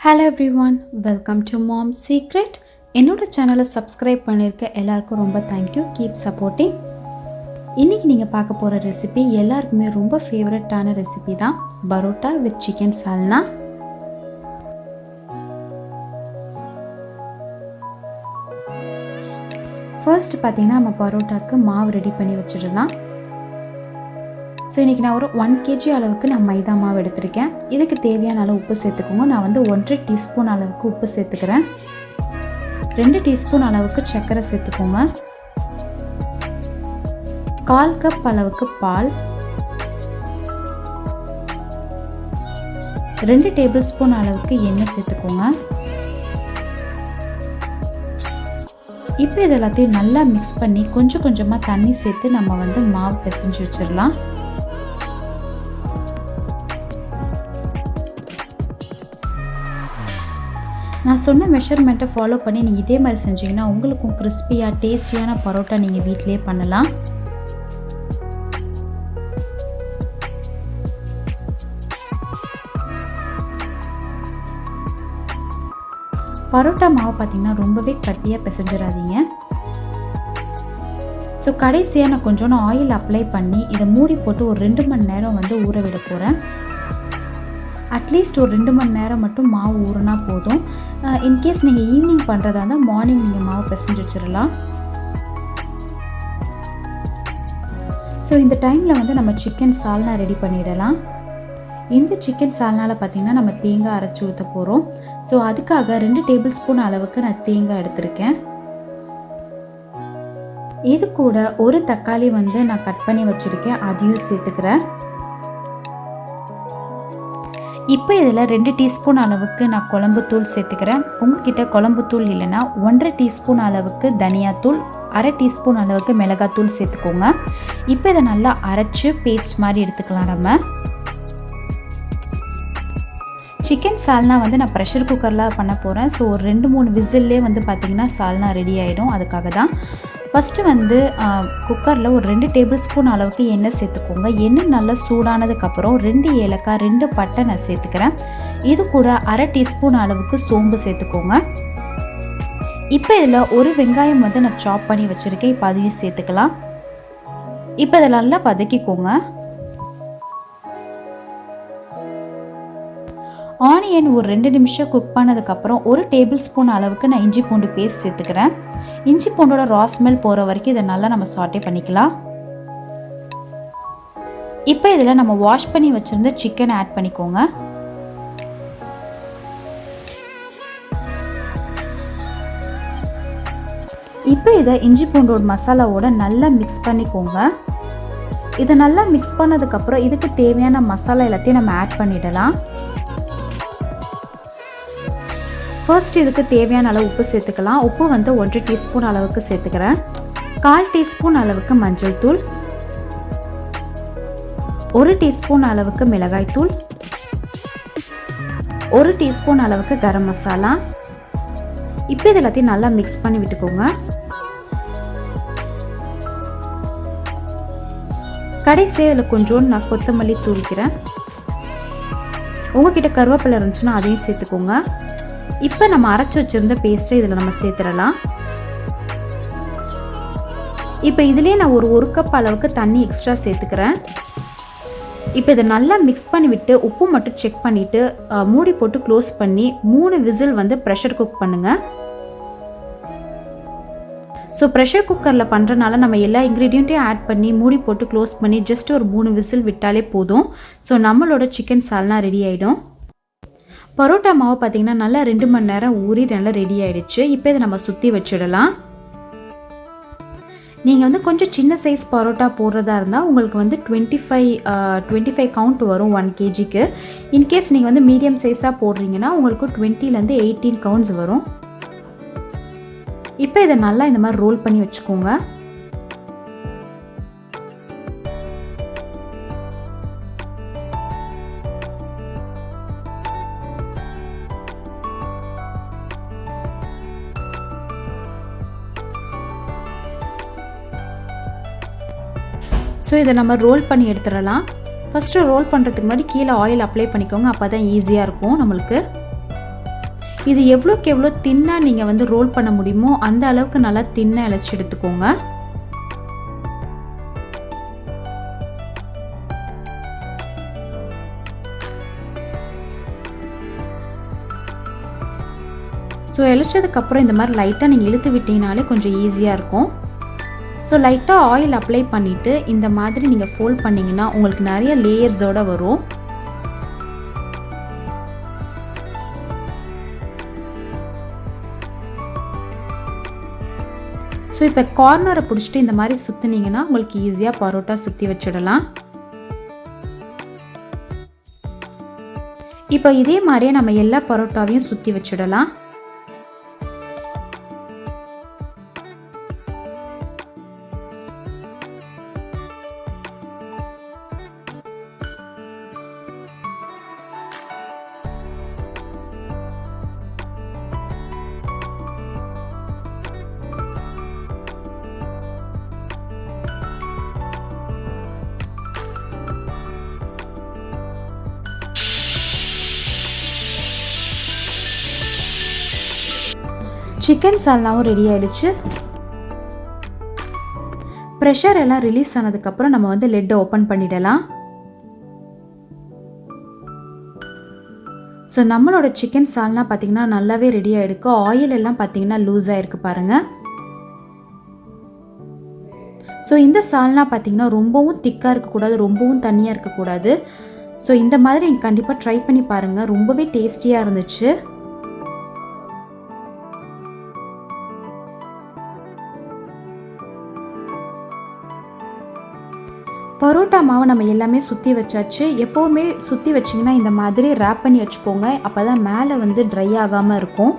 Hello everyone, welcome to Mom's Secret. என்னோட சேனலை subscribe பண்ணியிருக்க எல்லாருக்கும் ரொம்ப தேங்க்யூ. Keep supporting. இன்றைக்கி நீங்கள் பார்க்க போகிற ரெசிபி எல்லாருக்குமே ரொம்ப ஃபேவரட்டான ரெசிபி தான், parotta with chicken salna. First பார்த்தீங்கன்னா நம்ம பரோட்டாவுக்கு மாவு ரெடி பண்ணி வச்சிடலாம். ஸோ இன்றைக்கி நான் ஒரு 1 kg அளவுக்கு நான் மைதா மாவு எடுத்திருக்கேன். இதுக்கு தேவையான அளவு உப்பு சேர்த்துக்கோங்க. நான் வந்து 1.5 டீஸ்பூன் அளவுக்கு உப்பு சேர்த்துக்கிறேன். 2 டீஸ்பூன் அளவுக்கு சர்க்கரை சேர்த்துக்கோங்க. 1/4 கப் அளவுக்கு பால், 2 டேபிள் ஸ்பூன் அளவுக்கு எண்ணெய் சேர்த்துக்கோங்க. இப்போ இது எல்லாத்தையும் நல்லா மிக்ஸ் பண்ணி கொஞ்சம் கொஞ்சமாக தண்ணி சேர்த்து நம்ம வந்து மாவு பிசைஞ்சு வச்சிடலாம். நான் சொன்ன மெஷர்மெண்ட்டை ஃபாலோ பண்ணி நீங்கள் இதே மாதிரி செஞ்சீங்கன்னா உங்களுக்கும் கிறிஸ்பியாக டேஸ்டியான பரோட்டா நீங்கள் வீட்டிலே பண்ணலாம். பரோட்டா மாவு பார்த்திங்கன்னா ரொம்பவே கட்டியாக பிசைஞ்சிடாதீங்க. ஸோ கடைசியாக நான் கொஞ்சோண்டு ஆயில் அப்ளை பண்ணி இதை மூடி போட்டு ஒரு 2 மணி நேரம் வந்து ஊற விட போகிறேன். அட்லீஸ்ட் ஒரு 2 மணி நேரம் மட்டும் மாவு ஊறினா போதும். இன்கேஸ் நீங்கள் ஈவினிங் பண்ணுறதா இருந்தால் மார்னிங் நீங்கள் மாவு பிசைஞ்சு வச்சிடலாம். ஸோ இந்த டைமில் வந்து நம்ம சிக்கன் சால்னா ரெடி பண்ணிடலாம். இந்த சிக்கன் சால்னாவில் பார்த்திங்கன்னா நம்ம தேங்காய் அரைச்சி ஊற்ற போகிறோம். ஸோ அதுக்காக 2 டேபிள் ஸ்பூன் அளவுக்கு நான் தேங்காய் எடுத்திருக்கேன். இது கூட ஒரு தக்காளி வந்து நான் கட் பண்ணி வச்சுருக்கேன், அதையும் சேர்த்துக்கிறேன். இப்போ இதில் 2 டீஸ்பூன் அளவுக்கு நான் குழம்புத்தூள் சேர்த்துக்கிறேன். உங்ககிட்ட குழம்புத்தூள் இல்லைன்னா 1.5 டீஸ்பூன் அளவுக்கு தனியாத்தூள், 1/2 டீஸ்பூன் அளவுக்கு மிளகாத்தூள் சேர்த்துக்கோங்க. இப்போ இதை நல்லா அரைச்சி பேஸ்ட் மாதிரி எடுத்துக்கலாம். நம்ம சிக்கன் சால்னா வந்து நான் ப்ரெஷர் குக்கரில் பண்ண போகிறேன். ஸோ ஒரு 2-3 விசில்லே வந்து பார்த்திங்கன்னா சால்னா ரெடி ஆகிடும். அதுக்காக தான் ஃபஸ்ட்டு வந்து குக்கரில் ஒரு 2 டேபிள் ஸ்பூன் அளவுக்கு எண்ணெய் சேர்த்துக்கோங்க. எண்ணெய் நல்லா சூடானதுக்கப்புறம் 2 ஏலக்காய், 2 பட்டை நான் சேர்த்துக்கிறேன். இது கூட 1/2 டீஸ்பூன் அளவுக்கு சோம்பு சேர்த்துக்கோங்க. இப்போ இதில் ஒரு வெங்காயம் வந்து நான் சாப் பண்ணி வச்சுருக்கேன். இப்போ அதையும் சேர்த்துக்கலாம். இப்போ இதை நல்லா வதக்கிக்கோங்க. ஆனியன் ஒரு 2 நிமிஷம் குக் பண்ணதுக்கப்புறம் 1 டேபிள் ஸ்பூன் அளவுக்கு நான் இஞ்சி பூண்டு பேஸ்ட் சேர்த்துக்கிறேன். இஞ்சி பூண்டோட ரா ஸ்மெல் போகிற வரைக்கும் இதை நல்லா நம்ம சாட்டே பண்ணிக்கலாம். இப்போ இதில் நம்ம வாஷ் பண்ணி வச்சுருந்த சிக்கன் ஆட் பண்ணிக்கோங்க. இப்போ இதை இஞ்சி பூண்டோட மசாலாவோட நல்லா மிக்ஸ் பண்ணிக்கோங்க. இதை நல்லா மிக்ஸ் பண்ணதுக்கப்புறம் இதுக்கு தேவையான மசாலா எல்லாத்தையும் நம்ம ஆட் பண்ணிடலாம். ஃபர்ஸ்ட் இதுக்கு தேவையான அளவு உப்பு சேர்த்துக்கலாம். உப்பு வந்து 1 டீஸ்பூன் அளவுக்கு சேர்த்துக்கிறேன். 1/4 டீஸ்பூன் அளவுக்கு மஞ்சள் தூள், 1 டீஸ்பூன் அளவுக்கு மிளகாய் தூள், 1 டீஸ்பூன் அளவுக்கு கரம் மசாலா. இப்போ இது எல்லாத்தையும் நல்லா மிக்ஸ் பண்ணி விட்டுக்கோங்க. கடைசியாக இதில் கொஞ்சோண்டு நான் கொத்தமல்லி தூவிக்கிறேன். உங்ககிட்ட கருவேப்பிலை இருந்துச்சுன்னா அதையும் சேர்த்துக்கோங்க. இப்போ நம்ம அரைச்சி வச்சுருந்த பேஸ்ட்டை இதில் நம்ம சேர்த்துடலாம். இப்போ இதுலேயே நான் ஒரு கப் அளவுக்கு தண்ணி எக்ஸ்ட்ரா சேர்த்துக்கிறேன். இப்போ இதை நல்லா மிக்ஸ் பண்ணிவிட்டு உப்பு மட்டும் செக் பண்ணிவிட்டு மூடி போட்டு க்ளோஸ் பண்ணி 3 விசில் வந்து ப்ரெஷர் குக் பண்ணுங்கள். ஸோ ப்ரெஷர் குக்கரில் பண்ணுறனால நம்ம எல்லா இன்க்ரீடியண்ட்டையும் ஆட் பண்ணி மூடி போட்டு க்ளோஸ் பண்ணி ஜஸ்ட் ஒரு 3 விசில் விட்டாலே போதும். ஸோ நம்மளோட சிக்கன் சால்னா ரெடி ஆகிடும். பரோட்டா மாவு பார்த்திங்கன்னா நல்லா 2 மணி நேரம் ஊறி நல்லா ரெடி ஆகிடுச்சு. இப்போ இதை நம்ம சுற்றி வச்சிடலாம். நீங்கள் வந்து கொஞ்சம் சின்ன சைஸ் பரோட்டா போடுறதா இருந்தால் உங்களுக்கு வந்து 25 கவுண்ட் வரும் 1 kgக்கு. இன்கேஸ் நீங்கள் வந்து மீடியம் சைஸாக போடுறீங்கன்னா உங்களுக்கு 20லேருந்து 18 கவுண்ட்ஸ் வரும். இப்போ இதை நல்லா இந்த மாதிரி ரோல் பண்ணி வச்சுக்கோங்க. ஸோ இதை நம்ம ரோல் பண்ணி எடுத்துடலாம். ஃபஸ்ட்டு ரோல் பண்ணுறதுக்கு முன்னாடி கீழே ஆயில் அப்ளை பண்ணிக்கோங்க. அப்போ தான் ஈஸியாக இருக்கும் நம்மளுக்கு. இது எவ்வளோக்கு எவ்வளோ தின்னாக நீங்கள் வந்து ரோல் பண்ண முடியுமோ அந்த அளவுக்கு நல்லா தின்னாக இழைச்சி எடுத்துக்கோங்க. ஸோ இழைச்சதுக்கப்புறம் இந்த மாதிரி லைட்டாக நீங்கள் இழுத்து விட்டீங்கனாலே கொஞ்சம் ஈஸியாக இருக்கும். ஸோ லைட்டாக ஆயில் அப்ளை பண்ணிவிட்டு இந்த மாதிரி நீங்கள் ஃபோல்ட் பண்ணிங்கன்னா உங்களுக்கு நிறைய லேயர்ஸோடு வரும். ஸோ இப்போ கார்னரை பிடிச்சிட்டு இந்த மாதிரி சுற்றுனீங்கன்னா உங்களுக்கு ஈஸியாக பரோட்டா சுற்றி வச்சிடலாம். இப்போ இதே மாதிரியே நம்ம எல்லா பரோட்டாவையும் சுற்றி வச்சிடலாம். சிக்கன் சால்னாவும் ரெடி ஆயிடுச்சு. ப்ரெஷர் எல்லாம் ரிலீஸ் ஆனதுக்கப்புறம் நம்ம வந்து லெட்டை ஓப்பன் பண்ணிடலாம். ஸோ நம்மளோட சிக்கன் சால்னா பார்த்திங்கன்னா நல்லாவே ரெடி ஆகிருக்கு. ஆயில் எல்லாம் பார்த்திங்கன்னா லூஸ் ஆகிருக்கு பாருங்கள். ஸோ இந்த சால்னா பார்த்திங்கன்னா ரொம்பவும் திக்காக இருக்கக்கூடாது, ரொம்பவும் தண்ணியாக இருக்கக்கூடாது. ஸோ இந்த மாதிரி நீங்கள் கண்டிப்பாக ட்ரை பண்ணி பாருங்கள். ரொம்பவே டேஸ்டியாக இருந்துச்சு. பரோட்டா மாவை நம்ம எல்லாமே சுற்றி வச்சாச்சு. எப்போவுமே சுற்றி வச்சிங்கன்னா இந்த மாதிரி ரேப் பண்ணி வச்சுக்கோங்க. அப்போ தான் மேலே வந்து ட்ரை ஆகாமல் இருக்கும்.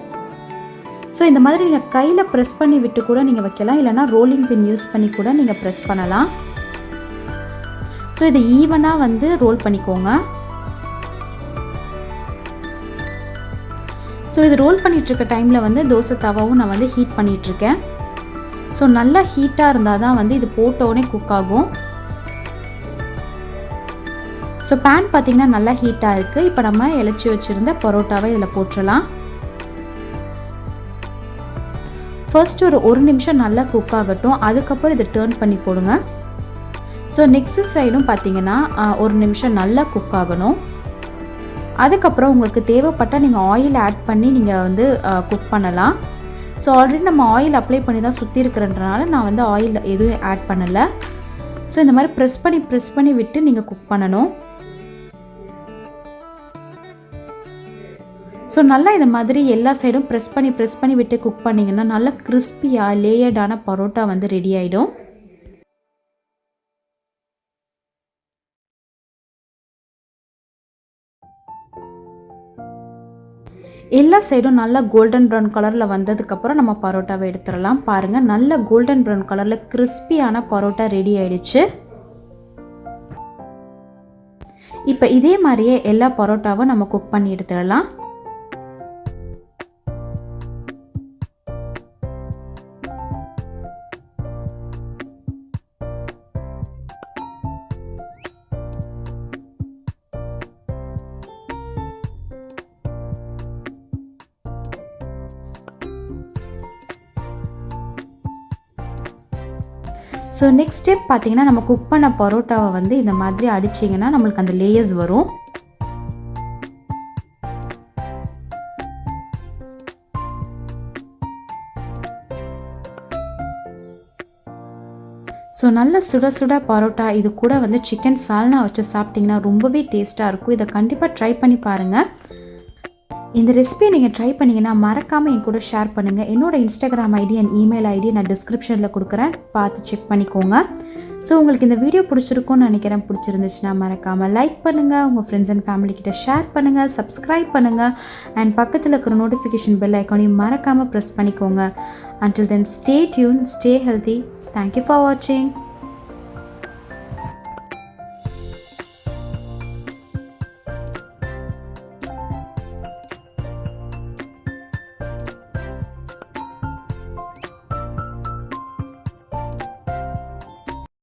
ஸோ இந்த மாதிரி நீங்கள் கையில் ப்ரெஸ் பண்ணி விட்டு கூட நீங்கள் வைக்கலாம், இல்லைனா ரோலிங் பின் யூஸ் பண்ணி கூட நீங்கள் ப்ரெஸ் பண்ணலாம். ஸோ இதை ஈவனாக வந்து ரோல் பண்ணிக்கோங்க. ஸோ இது ரோல் பண்ணிகிட்ருக்க டைமில் வந்து தோசை தவாவும் நான் வந்து ஹீட் பண்ணிகிட்ருக்கேன். ஸோ நல்லா ஹீட்டாக இருந்தால் தான் வந்து இது போட்டோடனே குக் ஆகும். ஸோ பேன் பார்த்திங்கன்னா நல்லா ஹீட்டாக இருக்குது. இப்போ நம்ம இழைச்சி வச்சுருந்த பரோட்டாவை இதில் போட்டுடலாம். ஃபர்ஸ்ட் ஒரு நிமிஷம் நல்லா குக் ஆகட்டும். அதுக்கப்புறம் இதை டர்ன் பண்ணி போடுங்க. ஸோ நெக்ஸ்ட் சைடும் பார்த்திங்கன்னா ஒரு நிமிஷம் நல்லா குக் ஆகணும். அதுக்கப்புறம் உங்களுக்கு தேவைப்பட்டால் நீங்கள் ஆயில் ஆட் பண்ணி நீங்கள் வந்து குக் பண்ணலாம். ஸோ ஆல்ரெடி நம்ம ஆயில் அப்ளை பண்ணி தான் சுற்றி இருக்கிறன்றனால நான் வந்து ஆயில் எதுவும் ஆட் பண்ணலை. ஸோ இந்த மாதிரி ப்ரெஸ் பண்ணி விட்டு நீங்கள் குக் பண்ணணும். ஸோ நல்லா இந்த மாதிரி எல்லா சைடும் ப்ரெஸ் பண்ணி விட்டு குக் பண்ணிங்கன்னா நல்லா கிறிஸ்பியாக லேயர்டான பரோட்டா வந்து ரெடி ஆகிடும். எல்லா சைடும் நல்லா கோல்டன் ப்ரௌன் கலரில் வந்ததுக்கப்புறம் நம்ம பரோட்டாவை எடுத்துடலாம். பாருங்கள், நல்ல கோல்டன் ப்ரௌன் கலரில் கிறிஸ்பியான பரோட்டா ரெடி ஆகிடுச்சு. இப்போ இதே மாதிரியே எல்லா பரோட்டாவும் நம்ம குக் பண்ணி எடுத்துடலாம். ஸோ நெக்ஸ்ட் ஸ்டெப் பார்த்திங்கன்னா நம்ம குக் பண்ண பரோட்டாவை வந்து இந்த மாதிரி அடிச்சிங்கன்னா நம்மளுக்கு அந்த லேயர்ஸ் வரும். ஸோ நல்ல சுட சுட பரோட்டா இது கூட வந்து சிக்கன் சால்னா வச்சு சாப்பிட்டிங்கன்னா ரொம்பவே டேஸ்ட்டாக இருக்கும். இதை கண்டிப்பாக ட்ரை பண்ணி பாருங்கள். இந்த ரெசிபியை நீங்கள் ட்ரை பண்ணிங்கன்னா மறக்காமல் என் கூட ஷேர் பண்ணுங்கள். என்னோடய Instagram ID and email ID நான் டிஸ்கிரிப்ஷனில் கொடுக்குறேன், பார்த்து செக் பண்ணிக்கோங்க. ஸோ உங்களுக்கு இந்த வீடியோ பிடிச்சிருக்கும்னு நினைக்கிறேன். பிடிச்சிருந்துச்சுன்னா மறக்காமல் லைக் பண்ணுங்கள், உங்கள் ஃப்ரெண்ட்ஸ் அண்ட் ஃபேமிலிக்கிட்ட ஷேர் பண்ணுங்கள், சப்ஸ்கிரைப் பண்ணுங்கள் அண்ட் பக்கத்தில் இருக்கிற நோட்டிஃபிகேஷன் பெல் ஐக்கானையும் மறக்காமல் ப்ரெஸ் பண்ணிக்கோங்க. Until then, stay tuned, stay healthy. Thank you for watching.